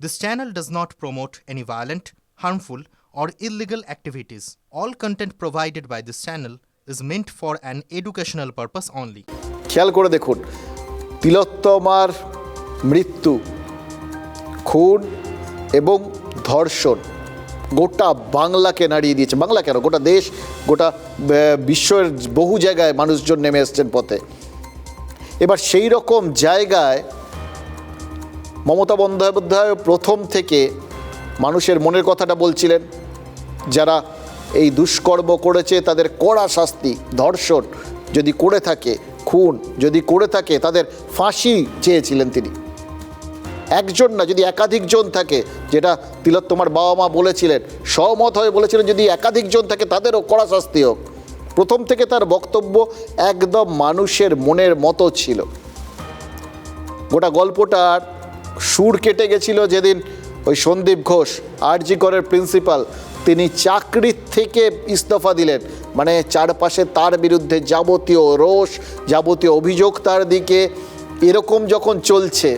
This channel does not promote any violent, harmful, or illegal activities. All content provided by this channel is meant for an educational purpose only. খেয়াল করে দেখুন, তিলোত্তমার মৃত্যু, খুন এবং ধর্ষণ গোটা বাংলাকে নাড়িয়ে দিয়েছে। বাংলা কেন, গোটা দেশ, গোটা বিশ্বের বহু জায়গায় মানুষজন নেমে এসছেন পথে। এবার সেই রকম জায়গায় মমতা বন্দ্যোপাধ্যায় প্রথম থেকে মানুষের মনের কথাটা বলছিলেন। যারা এই দুষ্কর্ম করেছে তাদের কড়া শাস্তি, ধর্ষণ যদি করে থাকে, খুন যদি করে থাকে, তাদের ফাঁসি চেয়েছিলেন তিনি। একজন না, যদি একাধিকজন থাকে, যেটা তিলোত্তমার বাবা মা বলেছিলেন, সহমত হয়ে বলেছিলেন, যদি একাধিকজন থাকে তাদেরও কড়া শাস্তি হোক। প্রথম থেকে তার বক্তব্য একদম মানুষের মনের মতো ছিল। গোটা গল্পটার সুর কেটে গেছিল যেদিন ওই সন্দীপ ঘোষ, আরজি করের প্রিন্সিপাল, তিনি চাকরির থেকে ইস্তফা দিলেন। মানে চারপাশে তার বিরুদ্ধে যাবতীয় রোষ, যাবতীয় অভিযোগ তার দিকে, এরকম যখন চলছে,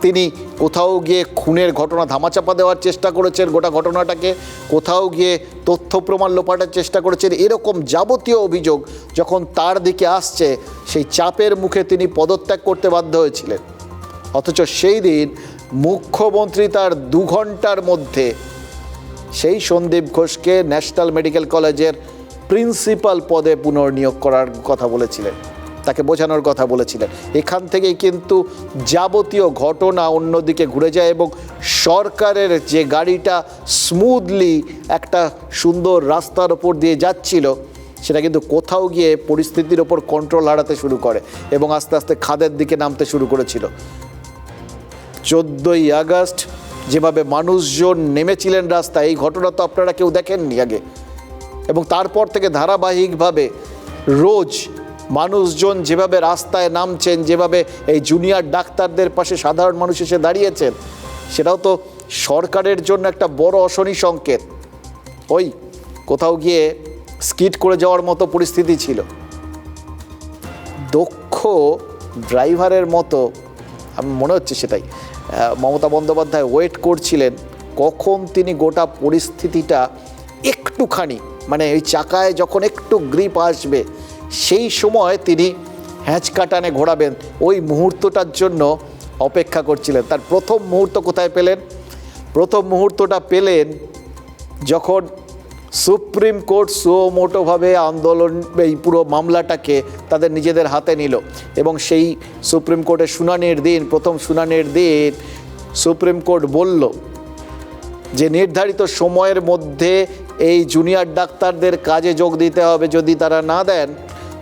তিনি কোথাও গিয়ে খুনের ঘটনা ধামাচাপা দেওয়ার চেষ্টা করেছেন, গোটা ঘটনাটাকে কোথাও গিয়ে তথ্য প্রমাণ লোপাটার চেষ্টা করেছেন। এরকম যাবতীয় অভিযোগ যখন তার দিকে আসছে, সেই চাপের মুখে তিনি পদত্যাগ করতে বাধ্য হয়েছিলেন। অথচ সেই দিন মুখ্যমন্ত্রী তার 2 ঘন্টার মধ্যে সেই সন্দীপ ঘোষকে ন্যাশনাল মেডিকেল কলেজের প্রিন্সিপাল পদে পুনর্নিয়োগ করার কথা বলেছিলেন, তাকে বোঝানোর কথা বলেছিলেন। এখান থেকেই কিন্তু যাবতীয় ঘটনা অন্যদিকে ঘুরে যায় এবং সরকারের যে গাড়িটা স্মুথলি একটা সুন্দর রাস্তার ওপর দিয়ে যাচ্ছিল, সেটা কিন্তু কোথাও গিয়ে পরিস্থিতির ওপর কন্ট্রোল হারাতে শুরু করে এবং আস্তে আস্তে খাদের দিকে নামতে শুরু করেছিল। 14ই আগস্ট যেভাবে মানুষজন নেমেছিলেন রাস্তায়, এই ঘটনা তো আপনারা কেউ দেখেননি আগে। এবং তারপর থেকে ধারাবাহিকভাবে রোজ মানুষজন যেভাবে রাস্তায় নামছেন, যেভাবে এই জুনিয়র ডাক্তারদের পাশে সাধারণ মানুষ এসে দাঁড়িয়েছেন, সেটাও তো সরকারের জন্য একটা বড় অশনি সংকেত। ওই কোথাও গিয়ে স্কিড করে যাওয়ার মতো পরিস্থিতি ছিল। দক্ষ ড্রাইভারের মতো আমি মনে হচ্ছে সেটাই মমতা বন্দ্যোপাধ্যায় ওয়েট করছিলেন কখন তিনি গোটা পরিস্থিতিটা একটুখানি, মানে ওই চাকায় যখন একটু গ্রিপ আসবে, সেই সময় তিনি হ্যাঁচকা টানে ঘোরাবেন। ওই মুহূর্তটার জন্য অপেক্ষা করছিলেন। তার প্রথম মুহূর্ত কোথায় পেলেন? প্রথম মুহূর্তটা পেলেন যখন সুপ্রিম কোর্ট সুমোটোভাবে আন্দোলন, এই পুরো মামলাটাকে তাদের নিজেদের হাতে নিল এবং সেই সুপ্রিম কোর্টের শুনানির দিন, প্রথম শুনানির দিন, সুপ্রিম কোর্ট বলল যে নির্ধারিত সময়ের মধ্যে এই জুনিয়র ডাক্তারদের কাজে যোগ দিতে হবে। যদি তারা না দেন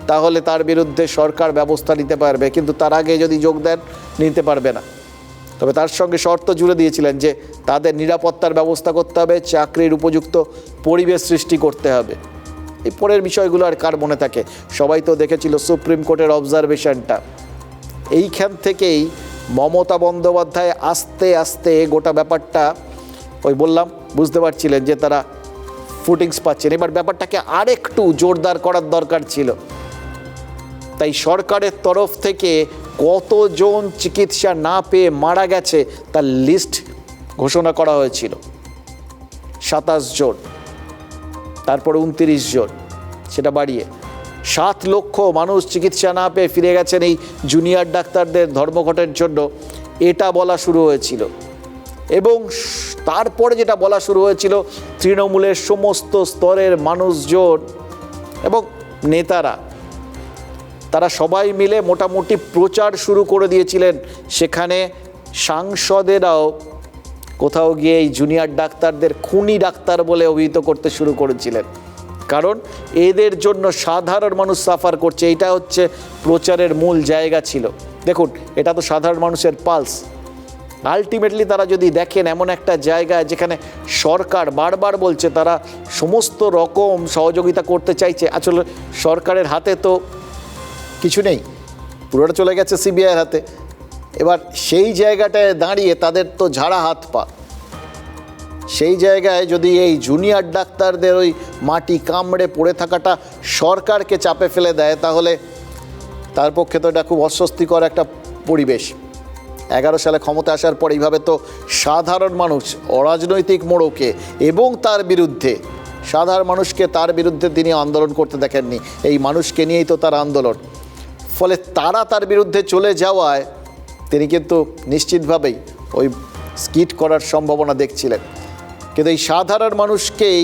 তাহলে তার বিরুদ্ধে সরকার ব্যবস্থা নিতে পারবে, কিন্তু তার আগে যদি যোগ দেন নিতে পারবে না। তবে তার সঙ্গে শর্ত জুড়ে দিয়েছিলেন যে তাদের নিরাপত্তার ব্যবস্থা করতে হবে, চাকরির উপযুক্ত পরিবেশ সৃষ্টি করতে হবে। এই পরের বিষয়গুলো আর কার মনে থাকে? সবাই তো দেখেছিল সুপ্রিম কোর্টের অবজারভেশনটা। এইখান থেকেই মমতা বন্দ্যোপাধ্যায় আস্তে আস্তে গোটা ব্যাপারটা, ওই বললাম, বুঝতে পারছিলেন যে তারা ফুটিংস পাচ্ছেন। এবার ব্যাপারটাকে আরেকটু জোরদার করার দরকার ছিল। তাই সরকারের তরফ থেকে কতজন চিকিৎসা না পেয়ে মারা গেছে তার লিস্ট ঘোষণা করা হয়েছিল। 27 জন, তারপর 29 জন, সেটা বাড়িয়ে 7 লক্ষ মানুষ চিকিৎসা না পেয়ে ফিরে গেছেন এই জুনিয়র ডাক্তারদের ধর্মঘটের জন্য, এটা বলা শুরু হয়েছিল। এবং তারপরে যেটা বলা শুরু হয়েছিল, তৃণমূলের সমস্ত স্তরের মানুষজন এবং নেতারা, তারা সবাই মিলে মোটামুটি প্রচার শুরু করে দিয়েছিলেন। সেখানে সাংসদেরাও কোথাও গিয়ে এই জুনিয়র ডাক্তারদের খুনি ডাক্তার বলে অভিহিত করতে শুরু করেছিলেন, কারণ এদের জন্য সাধারণ মানুষ সাফার করছে। এইটা হচ্ছে প্রচারের মূল জায়গা ছিল। দেখুন, এটা তো সাধারণ মানুষের পালস। আলটিমেটলি তারা যদি দেখেন এমন একটা জায়গায় যেখানে সরকার বারবার বলছে তারা সমস্ত রকম সহযোগিতা করতে চাইছে, আসলে সরকারের হাতে তো কিছু নেই, পুরোটা চলে গেছে সিবিআইয়ের হাতে। এবার সেই জায়গাটায় দাঁড়িয়ে তাদের তো ঝাড়া হাত পা। সেই জায়গায় যদি এই জুনিয়র ডাক্তারদের ওই মাটি কামড়ে পড়ে থাকাটা সরকারকে চাপে ফেলে দেয়, তাহলে তার পক্ষে তো এটা খুব অস্বস্তিকর একটা পরিবেশ। 11 সালে ক্ষমতা আসার পর এইভাবে তো সাধারণ মানুষ অরাজনৈতিক মোড়কে এবং তার বিরুদ্ধে সাধারণ মানুষকে তার বিরুদ্ধে তিনি আন্দোলন করতে দেখেননি। এই মানুষকে নিয়েই তো তার আন্দোলন। ফলে তারা তার বিরুদ্ধে চলে যাওয়ায় তিনি কিন্তু নিশ্চিতভাবেই ওই স্কিট করার সম্ভাবনা দেখছিলেন। কিন্তু এই সাধারণ মানুষকেই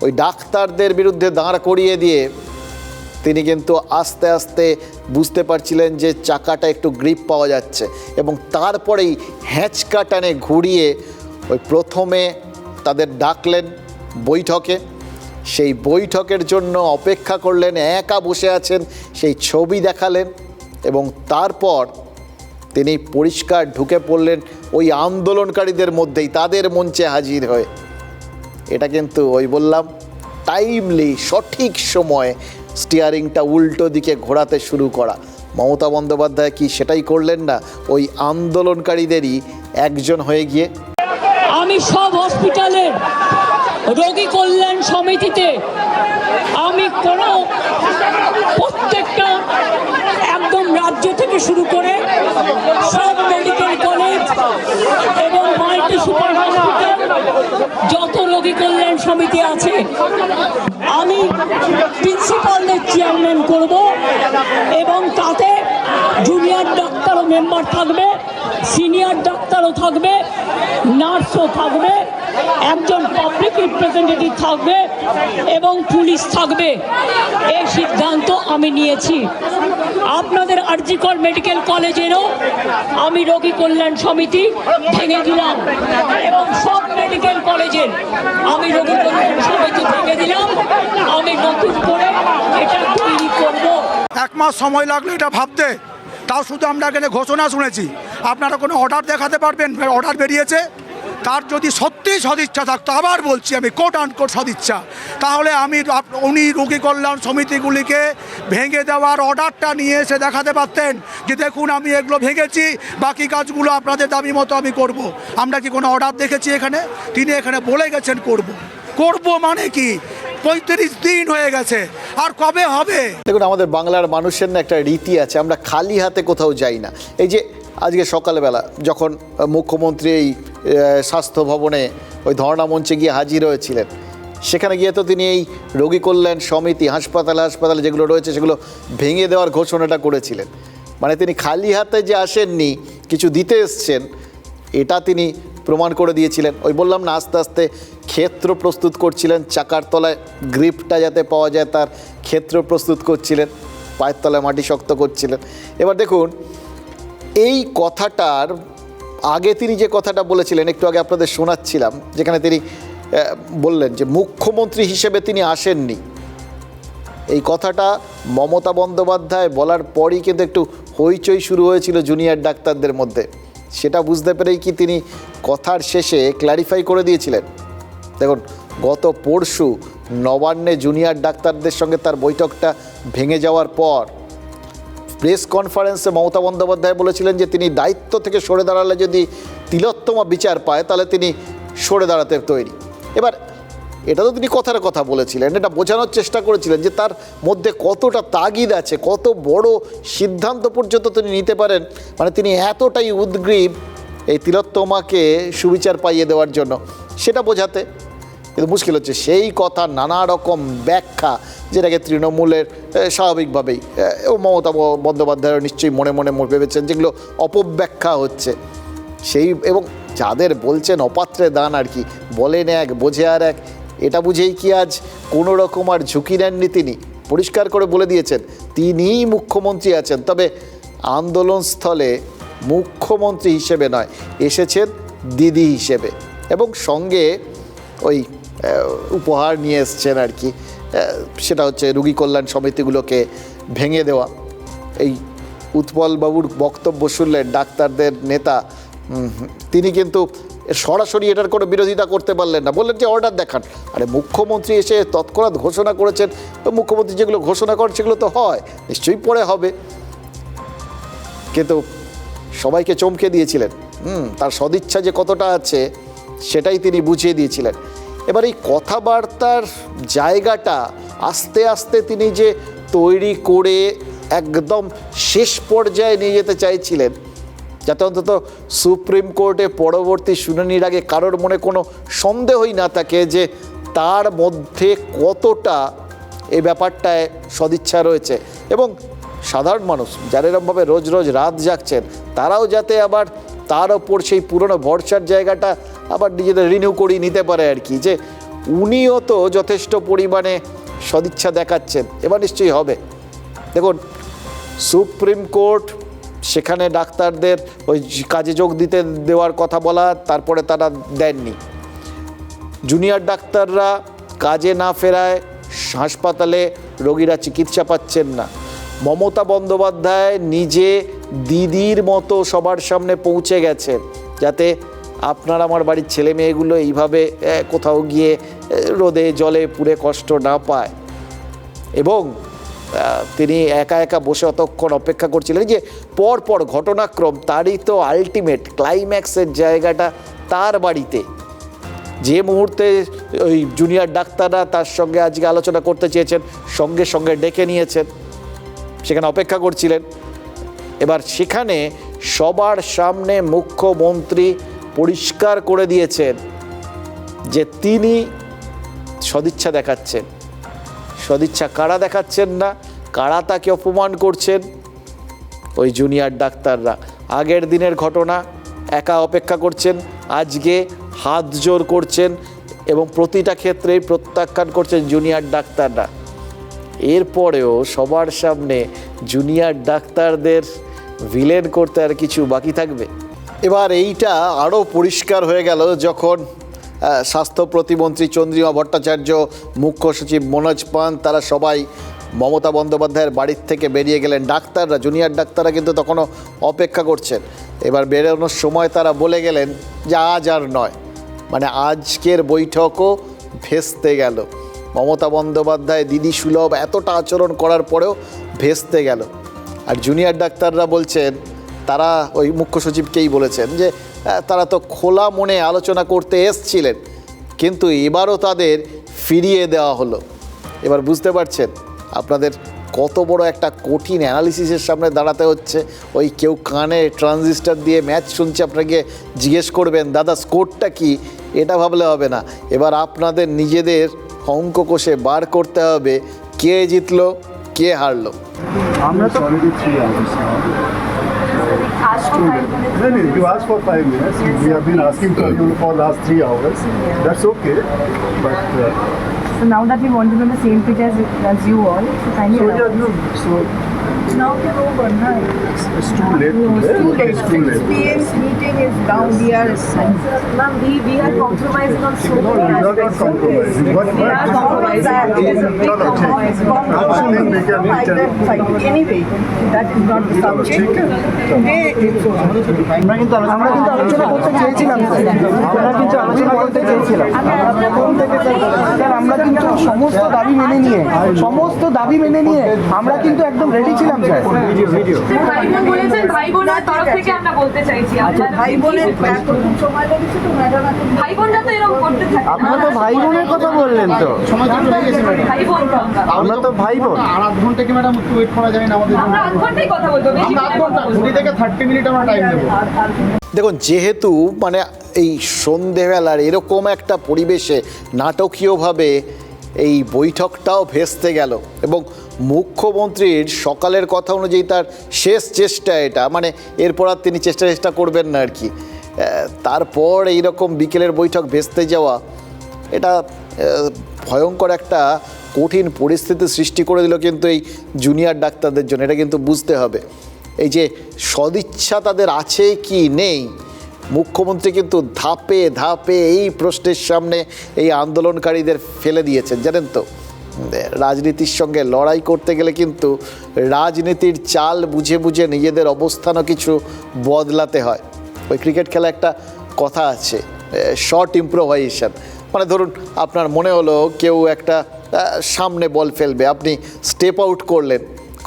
ওই ডাক্তারদের বিরুদ্ধে দাঁড় করিয়ে দিয়ে তিনি কিন্তু আস্তে আস্তে বুঝতে পারছিলেন যে চাকাটা একটু গ্রিপ পাওয়া যাচ্ছে, এবং তারপরেই হ্যাঁচকা টানে ঘুরিয়ে ওই প্রথমে তাদের ডাকলেন বৈঠকে। সেই বৈঠকের জন্য অপেক্ষা করলেন, একা বসে আছেন সেই ছবি দেখালেন, এবং তারপর তিনি পরিষ্কার ঢুকে পড়লেন ওই আন্দোলনকারীদের মধ্যেই, তাদের মঞ্চে হাজির হয়ে। এটা কিন্তু ওই বললাম টাইমলি, সঠিক সময়ে স্টিয়ারিংটা উল্টো দিকে ঘোরাতে শুরু করা। মমতা বন্দ্যোপাধ্যায় কি সেটাই করলেন না? ওই আন্দোলনকারীদেরই একজন হয়ে গিয়ে আমি সব হসপিটালের রোগী কল্যাণ সমিতিতে আমি প্রত্যেকটা একদম রাজ্য থেকে শুরু করে সব মেডিকেল কলেজ এবং মাল্টি সুপার হসপিটাল যত রোগী কল্যাণ সমিতি আছে আমি প্রিন্সিপালদের চেয়ারম্যান করব, এবং তাতে জুনিয়র ডাক্তারও মেম্বার থাকবে, সিনিয়র ডাক্তারও থাকবে, নার্সও থাকবে, একজন পাবলিক রিপ্রেজেন্টেটিভ থাকবে এবং পুলিশ থাকবে। এই সিদ্ধান্ত আমি নিয়েছি। আপনাদের আরজিকর মেডিকেল কলেজেরও আমি রোগী কল্যাণ সমিতি ভেঙে দিলাম, এবং সব মেডিকেল কলেজের আমি রোগী কল্যাণ সমিতি ভেঙে দিলাম। আমি নতুন করে এটা তৈরি করব। 1 মাস সময় লাগলো এটা ভাবতে, তাও শুধু আমরা এখানে ঘোষণা শুনেছি। আপনারা কোনো অর্ডার দেখাতে পারবেন? অর্ডার বেরিয়েছে, তার যদি সত্যিই সদিচ্ছা থাকতো, আবার বলছি আমি কোট আনকোট সদিচ্ছা, তাহলে উনি রোগী কল্যাণ সমিতিগুলিকে ভেঙে দেওয়ার অর্ডারটা নিয়ে এসে দেখাতে পারতেন যে দেখুন আমি এগুলো ভেঙেছি, বাকি কাজগুলো আপনাদের দাবি মতো আমি করব। আমরা কি কোনো অর্ডার দেখেছি এখানে? তিনি এখানে বলে গেছেন করব মানে কি? 35 দিন হয়ে গেছে, আর কবে হবে? দেখুন, আমাদের বাংলার মানুষের না একটা রীতি আছে, আমরা খালি হাতে কোথাও যাই না। এই যে আজকে সকালবেলা যখন মুখ্যমন্ত্রী এই স্বাস্থ্য ভবনে ওই ধর্ণা মঞ্চে গিয়ে হাজির হয়েছিলেন, সেখানে গিয়ে তো তিনি এই রোগী কল্যাণ সমিতি হাসপাতালে যেগুলো রয়েছে সেগুলো ভেঙে দেওয়ার ঘোষণাটা করেছিলেন। মানে তিনি খালি হাতে যে আসেননি, কিছু দিতে এসছেন, এটা তিনি প্রমাণ করে দিয়েছিলেন। ওই বললাম না, আস্তে আস্তে ক্ষেত্র প্রস্তুত করছিলেন, চাকার তলায় গ্রিপটা যাতে পাওয়া যায় তার ক্ষেত্র প্রস্তুত করছিলেন, পায়ের তলায় মাটি শক্ত করছিলেন। এবার দেখুন, এই কথাটার আগে তিনি যে কথাটা বলেছিলেন, একটু আগে আপনাদের শোনাচ্ছিলাম, যেখানে তিনি বললেন যে মুখ্যমন্ত্রী হিসেবে তিনি আসেননি। এই কথাটা মমতা বন্দ্যোপাধ্যায় বলার পরই কিন্তু একটু হইচই শুরু হয়েছিল জুনিয়র ডাক্তারদের মধ্যে। সেটা বুঝতে পেরেই কি তিনি কথার শেষে ক্ল্যারিফাই করে দিয়েছিলেন। দেখুন, গত পরশু নবান্নে জুনিয়র ডাক্তারদের সঙ্গে তার বৈঠকটা ভেঙে যাওয়ার পর প্রেস কনফারেন্সে মমতা বন্দ্যোপাধ্যায় বলেছিলেন যে তিনি দায়িত্ব থেকে সরে দাঁড়ালে যদি তিলোত্তমা বিচার পায় তাহলে তিনি সরে দাঁড়াতে তৈরি। এবার এটা তো তিনি কথার কথা বলেছিলেন, এটা বোঝানোর চেষ্টা করেছিলেন যে তার মধ্যে কতটা তাগিদ আছে, কত বড় সিদ্ধান্ত পর্যন্ত তিনি নিতে পারেন। মানে তিনি এতটাই উদ্গ্রীব এই তিলোত্তমাকে সুবিচার পাইয়ে দেওয়ার জন্য, সেটা বোঝাতে। কিন্তু মুশকিল হচ্ছে সেই কথা নানা রকম ব্যাখ্যা, যেটাকে তৃণমূলের স্বাভাবিকভাবেই ও মমতা বন্দ্যোপাধ্যায় নিশ্চয়ই মনে মনে ভেবেছেন যেগুলো অপব্যাখ্যা হচ্ছে সেই, এবং যাদের বলছেন অপাত্রে দান আর কি, বলেন এক বোঝে আর এক, এটা বুঝেই কি আজ কোনো রকম আর ঝুঁকি নেননি। তিনি পরিষ্কার করে বলে দিয়েছেন তিনিই মুখ্যমন্ত্রী আছেন, তবে আন্দোলনস্থলে মুখ্যমন্ত্রী হিসেবে নয়, এসেছেন দিদি হিসেবে, এবং সঙ্গে ওই উপহার নিয়ে এসছেন আর কি, সেটা হচ্ছে রোগী কল্যাণ সমিতিগুলোকে ভেঙে দেওয়া। এই উৎপলবাবুর বক্তব্য শুনলেন ডাক্তারদের নেতা, তিনি কিন্তু সরাসরি এটার কোনো বিরোধিতা করতে পারলেন না, বললেন যে অর্ডার দেখান। আরে মুখ্যমন্ত্রী এসে তৎক্ষণাৎ ঘোষণা করেছেন, মুখ্যমন্ত্রী যেগুলো ঘোষণা করেন সেগুলো তো হয়, নিশ্চয়ই পরে হবে। কিন্তু সবাইকে চমকে দিয়েছিলেন, তার সদিচ্ছা যে কতটা আছে সেটাই তিনি বুঝিয়ে দিয়েছিলেন। এবার এই কথাবার্তার জায়গাটা আস্তে আস্তে তিনি যে তৈরি করে একদম শেষ পর্যায়ে নিয়ে যেতে চাইছিলেন, যাতে অন্তত সুপ্রিম কোর্টে পরবর্তী শুনানির আগে কারোর মনে কোনো সন্দেহই না থাকে যে তার মধ্যে কতটা এই ব্যাপারটায় সদিচ্ছা রয়েছে। এবং সাধারণ মানুষ যারা এরকমভাবে রোজ রোজ রাত জাগছেন তারাও যাতে আবার তার ওপর সেই পুরনো ভরসার জায়গাটা আবার নিজেদের রিনিউ করিয়ে নিতে পারে আর কি, যে উনিও তো যথেষ্ট পরিমাণে সদিচ্ছা দেখাচ্ছেন, এবার নিশ্চয়ই হবে। দেখুন, সুপ্রিম কোর্ট সেখানে ডাক্তারদের ওই কাজে যোগ দিতে দেওয়ার কথা বলা, তারপরে তারা দেননি। জুনিয়র ডাক্তাররা কাজে না ফেরায় হাসপাতালে রোগীরা চিকিৎসা পাচ্ছেন না। মমতা বন্দ্যোপাধ্যায় নিজে দিদির মতো সবার সামনে পৌঁছে গেছেন যাতে আপনার আমার বাড়ির ছেলে মেয়েগুলো এইভাবে কোথাও গিয়ে রোদে জলে পুড়ে কষ্ট না পায়। এবং তিনি একা একা বসে অতক্ষণ অপেক্ষা করছিলেন যে পরপর ঘটনাক্রম, তারই তো আলটিমেট ক্লাইম্যাক্সের জায়গাটা তার বাড়িতে। যে মুহূর্তে ওই জুনিয়র ডাক্তাররা তার সঙ্গে আজকে আলোচনা করতে চেয়েছেন সঙ্গে সঙ্গে ডেকে নিয়েছেন, সেখানে অপেক্ষা করছিলেন। এবার সেখানে সবার সামনে মুখ্যমন্ত্রী পরিষ্কার করে দিয়েছেন যে তিনি সদিচ্ছা দেখাচ্ছেন। সদিচ্ছা কারা দেখাচ্ছেন না, কারা তাকে অপমান করছেন? ওই জুনিয়র ডাক্তাররা। আগের দিনের ঘটনা, একা অপেক্ষা করছেন, আজকে হাত জোর করছেন এবং প্রতিটা ক্ষেত্রেই প্রত্যাখ্যান করছেন জুনিয়র ডাক্তাররা। এরপরেও সবার সামনে জুনিয়র ডাক্তারদের ভিলেন করতে আর কিছু বাকি থাকবে? এবার এইটা আরও পরিষ্কার হয়ে গেল যখন স্বাস্থ্য প্রতিমন্ত্রী চন্দ্রিমা ভট্টাচার্য, মুখ্য সচিব মনোজ পান্ত, তারা সবাই মমতা বন্দ্যোপাধ্যায়ের বাড়ির থেকে বেরিয়ে গেলেন। ডাক্তাররা, জুনিয়র ডাক্তাররা কিন্তু তখনও অপেক্ষা করছেন। এবার বেরোনোর সময় তারা বলে গেলেন যে আজ আর নয়, মানে আজকের বৈঠকও ভেস্তে গেল। মমতা বন্দ্যোপাধ্যায় দিদি সুলভ এতটা আচরণ করার পরেও ভেস্তে গেল। আর জুনিয়র ডাক্তাররা বলছেন, তারা ওই মুখ্য সচিবকেই বলেছেন যে তারা তো খোলা মনে আলোচনা করতে এসছিলেন, কিন্তু এবারও তাদের ফিরিয়ে দেওয়া হলো। এবার বুঝতে পারছেন আপনাদের কত বড় একটা কঠিন অ্যানালিসিসের সামনে দাঁড়াতে হচ্ছে। ওই কেউ কানে ট্রানজিস্টার দিয়ে ম্যাচ শুনছে, আপনাকে জিজ্ঞেস করবেন দাদা স্কোরটা কি, এটা ভাবলে হবে না। এবার আপনাদের নিজেদের অঙ্ক কষে বার করতে হবে কে জিতলো কে হারলো। আমরা তো already 3 hours now. No, you asked for 5 minutes. We have been asking for you for last 3 hours. That's okay, but So now that we want to be on the same page as you all, so kindly so allow yeah, no, so now can over, right? it's too late. No, it's too late. It's too 6 late. p.m. meeting is down. We are, ma'am, we are compromising on so No, many we are not aspects. compromising. What We are compromising. It is a big No, no, compromise. Absolutely, we can- we can- Anyway, that is not the subject. Today, it's আমরা কিন্তু আলোচনা করতে চেয়েছিলাম sir, আমরা কিন্তু সমস্ত দাবি মেনে নিয়ে আমরা কিন্তু একদম রেডি ছিলাম স্যার। ভাই বোন বলেছেন, ভাই বোনের তরফ থেকে আমরা বলতে চাইছি, ভাই বোনের এতক্ষণ সময় লেগেছে তো ম্যাডাম, ভাই বোনরা তো এরকম করতে থাকে। আপনারা তো ভাই বোনের কথা বললেন, তো ভাই বোন তো আমরা তো ভাই বোন। আমরা 8 ঘন্টাই কথা বলবো, বেশি দেখুন, যেহেতু মানে এই সন্ধেবেলার এরকম একটা পরিবেশে নাটকীয়ভাবে এই বৈঠকটাও ভেস্তে গেল এবং মুখ্যমন্ত্রীর সকালের কথা অনুযায়ী তার শেষ চেষ্টা এটা, মানে এরপর আর তিনি চেষ্টা করবেন না আর কি। তারপর এইরকম বিকেলের বৈঠক ভেস্তে যাওয়া, এটা ভয়ঙ্কর একটা কঠিন পরিস্থিতি সৃষ্টি করে দিল কিন্তু এই জুনিয়র ডাক্তারদের জন্য। এটা কিন্তু বুঝতে হবে, এই যে সদিচ্ছা তাদের আছে কি নেই, মুখ্যমন্ত্রী কিন্তু ধাপে ধাপে এই প্রশ্নের সামনে এই আন্দোলনকারীদের ফেলে দিয়েছেন। জানেন তো, রাজনীতির সঙ্গে লড়াই করতে গেলে কিন্তু রাজনীতির চাল বুঝে বুঝে নিজেদের অবস্থানও কিছু বদলাতে হয়। ওই ক্রিকেট খেলা একটা কথা আছে, শর্ট ইম্প্রোভাইজেশন। মানে ধরুন আপনার মনে হলো কেউ একটা সামনে বল ফেলবে, আপনি স্টেপ আউট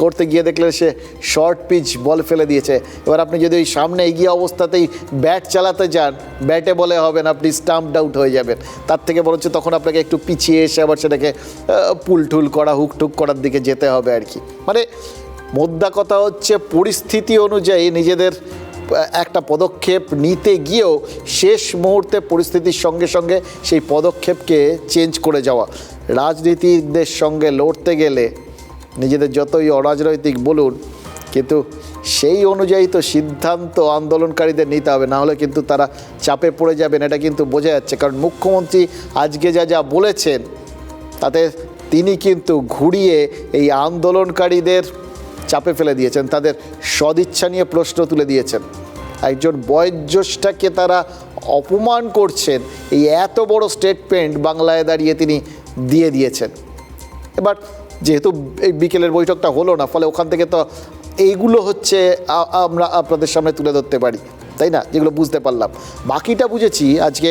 করতে গিয়ে দেখলেন সে শর্ট পিচ বল ফেলে দিয়েছে। এবার আপনি যদি ওই সামনে এগিয়ে অবস্থাতেই ব্যাট চালাতে যান, ব্যাটে বলে হবে না, আপনি স্টাম্পড আউট হয়ে যাবেন। তার থেকে বরঞ্চ তখন আপনাকে একটু পিছিয়ে এসে আবার সেটাকে পুলটুল করা, হুকটুক করার দিকে যেতে হবে আর কি। মানে মোদ্দা কথা হচ্ছে পরিস্থিতি অনুযায়ী নিজেদের একটা পদক্ষেপ নিতে গিয়েও শেষ মুহূর্তে পরিস্থিতির সঙ্গে সঙ্গে সেই পদক্ষেপকে চেঞ্জ করে যাওয়া। রাজনীতিকদের সঙ্গে লড়তে গেলে নিজেদের যতই অরাজনৈতিক বলুন, কিন্তু সেই অনুযায়ী তো সিদ্ধান্ত আন্দোলনকারীদের নিতে হবে, না হলে কিন্তু তারা চাপে পড়ে যাবেন, এটা কিন্তু বোঝা যাচ্ছে। কারণ মুখ্যমন্ত্রী আজকে যা বলেছেন তাতে তিনি কিন্তু ঘুরিয়ে এই আন্দোলনকারীদের চাপে ফেলে দিয়েছেন, তাদের সদিচ্ছা নিয়ে প্রশ্ন তুলে দিয়েছেন। একজন বয়োজ্যেষ্ঠাকে তারা অপমান করছেন, এই এত বড় স্টেটমেন্ট বাংলায় দাঁড়িয়ে তিনি দিয়ে দিয়েছেন। এবার যেহেতু এই বিকেলের বৈঠকটা হলো না, ফলে ওখান থেকে তো এইগুলো হচ্ছে আমরা আপনাদের সামনে তুলে ধরতে পারি, তাই না, যেগুলো বুঝতে পারলাম। বাকিটা বুঝেছি আজকে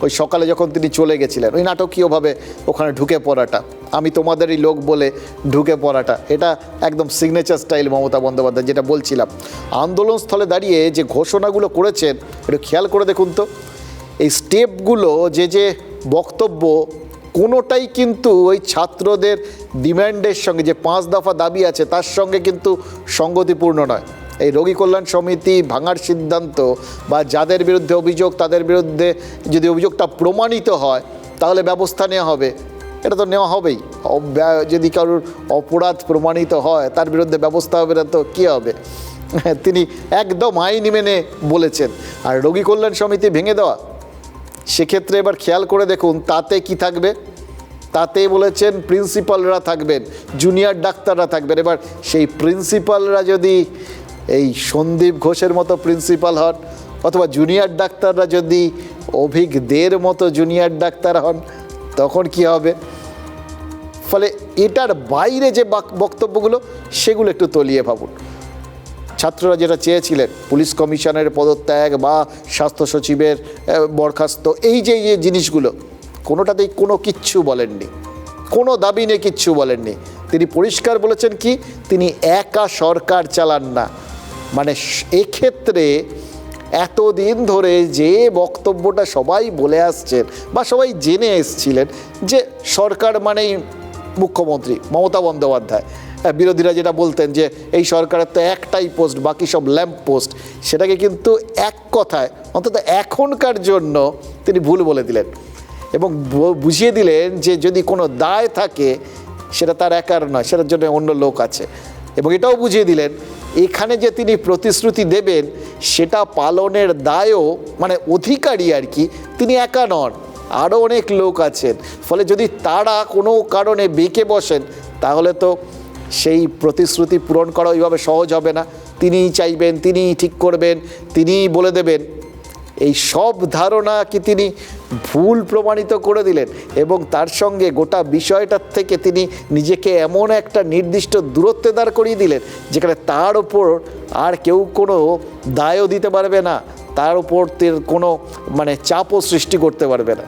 ওই সকালে যখন তিনি চলে গেছিলেন, ওই নাটকীয়ভাবে ওখানে ঢুকে পড়াটা, আমি তোমাদেরই লোক বলে ঢুকে পড়াটা, এটা একদম সিগনেচার স্টাইল মমতা বন্দ্যোপাধ্যায়। যেটা বলছিলাম, আন্দোলনস্থলে দাঁড়িয়ে যে ঘোষণাগুলো করেছেন একটু খেয়াল করে দেখুন তো। এই স্টেপগুলো যে বক্তব্য, কোনোটাই কিন্তু ওই ছাত্রদের ডিম্যান্ডের সঙ্গে, যে 5 দফা দাবি আছে তার সঙ্গে কিন্তু সঙ্গতিপূর্ণ নয়। এই রোগী কল্যাণ সমিতি ভাঙার সিদ্ধান্ত বা যাদের বিরুদ্ধে অভিযোগ, তাদের বিরুদ্ধে যদি অভিযোগটা প্রমাণিত হয় তাহলে ব্যবস্থা নেওয়া হবে, এটা তো নেওয়া হবেই। যদি কারোর অপরাধ প্রমাণিত হয় তার বিরুদ্ধে ব্যবস্থা হবে না তো কী হবে? তিনি একদম আইন মেনে বলেছেন। আর রোগী কল্যাণ সমিতি ভেঙে দেওয়া, সেক্ষেত্রে এবার খেয়াল করে দেখুন তাতে কি থাকবে। তাতে বলেছেন প্রিন্সিপালরা থাকবেন, জুনিয়র ডাক্তাররা থাকবেন। এবার সেই প্রিন্সিপালরা যদি এই সন্দীপ ঘোষের মতো প্রিন্সিপাল হন, অথবা জুনিয়র ডাক্তাররা যদি অভিক দের মতো জুনিয়র ডাক্তার হন, তখন কি হবে? ফলে এটার বাইরে যে বক্তব্যগুলো, সেগুলো একটু তলিয়ে ভাবুন। ছাত্ররা যেটা চেয়েছিলেন, পুলিশ কমিশনের পদত্যাগ বা স্বাস্থ্য সচিবের বরখাস্ত, এই যে জিনিসগুলো, কোনোটাতেই কোনো কিচ্ছু বলেননি, কোনো দাবি নিয়ে কিচ্ছু বলেননি। তিনি পরিষ্কার বলেছেন কি, তিনি একা সরকার চালান না। মানে এক্ষেত্রে এতদিন ধরে যে বক্তব্যটা সবাই বলে আসছেন বা সবাই জেনে এসছিলেন, যে সরকার মানেই মুখ্যমন্ত্রী মমতা বন্দ্যোপাধ্যায়, বিরোধীরা যেটা বলতেন যে এই সরকারের তো একটাই পোস্ট, বাকি সব ল্যাম্প পোস্ট, সেটাকে কিন্তু এক কথায় অন্তত এখনকার জন্য তিনি ভুল বলে দিলেন এবং বুঝিয়ে দিলেন যে যদি কোনো দায় থাকে সেটা তার একার নয়, সেটার জন্য অন্য লোক আছে। এবং এটাও বুঝিয়ে দিলেন এখানে যে তিনি প্রতিশ্রুতি দেবেন সেটা পালনের দায়ও, মানে অধিকারী আর কি, তিনি একা নন, আরও অনেক লোক আছেন। ফলে যদি তারা কোনো কারণে বেঁকে বসেন তাহলে তো সেই প্রতিশ্রুতি পূরণ করা ওইভাবে সহজ হবে না। তিনিই চাইবেন, তিনিই ঠিক করবেন, তিনিই বলে দেবেন। এই সব ধারণাকে তিনি ভুল প্রমাণিত করে দিলেন এবং তার সঙ্গে গোটা বিষয়টার থেকে তিনি নিজেকে এমন একটা নির্দিষ্ট দূরত্বে দাঁড় করিয়ে দিলেন যেখানে তার ওপর আর কেউ কোনো দায়ও দিতে পারবে না, তার ওপর কোনো চাপও সৃষ্টি করতে পারবে না।